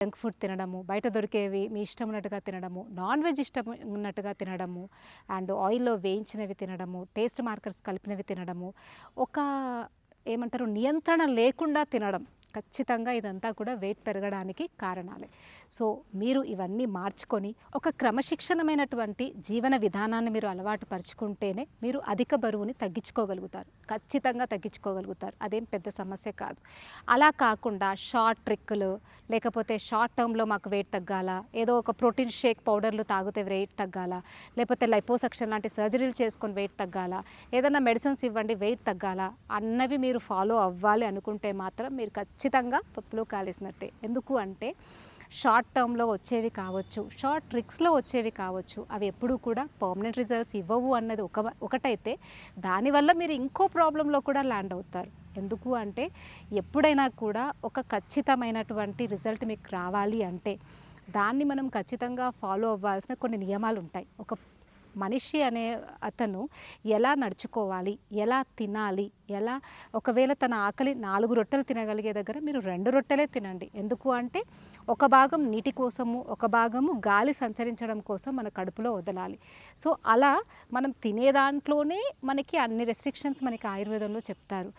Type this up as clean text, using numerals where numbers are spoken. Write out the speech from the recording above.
Junk food తినడము, బయట దొరికేవి మీ ఇష్టం ఉన్నట్టుగా తినడము, నాన్ వెజ్ ఇష్టం ఉన్నట్టుగా తినడము, అండ్ ఆయిల్‌లో వేయించినవి తినడము, టేస్ట్ మార్కర్స్ కలిపినవి తినడము, ఒక ఏమంటారు నియంత్రణ లేకుండా తినడం. ఖచ్చితంగా ఇదంతా కూడా వెయిట్ పెరగడానికి కారణాలే. సో, మీరు ఇవన్నీ మార్చుకొని ఒక క్రమశిక్షణమైనటువంటి జీవన విధానాన్ని మీరు అలవాటు పరుచుకుంటేనే మీరు అధిక బరువుని తగ్గించుకోగలుగుతారు. ఖచ్చితంగా తగ్గించుకోగలుగుతారు. అదేం పెద్ద సమస్య కాదు. అలా కాకుండా షార్ట్ ట్రిక్కులు, లేకపోతే షార్ట్ టర్మ్‌లో మాకు వెయిట్ తగ్గాలా, ఏదో ఒక ప్రోటీన్ షేక్ పౌడర్‌లు తాగితే వెయిట్ తగ్గాలా, లేకపోతే లైపోసక్షన్ లాంటి సర్జరీలు చేసుకొని వెయిట్ తగ్గాలా, ఏదైనా మెడిసిన్స్ ఇవ్వండి వెయిట్ తగ్గాలా అన్నవి మీరు ఫాలో అవ్వాలి అనుకుంటే మాత్రం మీరు ఖచ్చితంగా పప్పులో కాలేసినట్టే. ఎందుకు అంటే షార్ట్ టర్మ్‌లో వచ్చేవి కావచ్చు, షార్ట్ ట్రిక్స్‌లో వచ్చేవి కావచ్చు. అవి ఎప్పుడూ కూడా పర్మనెంట్ రిజల్ట్స్ ఇవ్వవు అన్నది ఒకటైతే దానివల్ల మీరు ఇంకో ప్రాబ్లంలో కూడా ల్యాండ్ అవుతారు. ఎందుకు అంటే ఎప్పుడైనా కూడా ఒక ఖచ్చితమైనటువంటి రిజల్ట్ మీకు రావాలి అంటే దాన్ని మనం ఖచ్చితంగా ఫాలో అవ్వాల్సిన కొన్ని నియమాలు ఉంటాయి. ఒక మనిషి అనే అతను ఎలా నడుచుకోవాలి, ఎలా తినాలి, ఎలా ఒకవేళ తన ఆకలి 4 రొట్టెలు తినగలిగే దగ్గర మీరు 2 రొట్టెలే తినండి. ఎందుకు అంటే ఒక భాగం నీటి కోసము, ఒక భాగము గాలి సంచరించడం కోసం మన కడుపులో వదలాలి. సో, అలా మనం తినే దాంట్లోనే మనకి అన్ని రెస్ట్రిక్షన్స్ మనకి ఆయుర్వేదంలో చెప్తారు.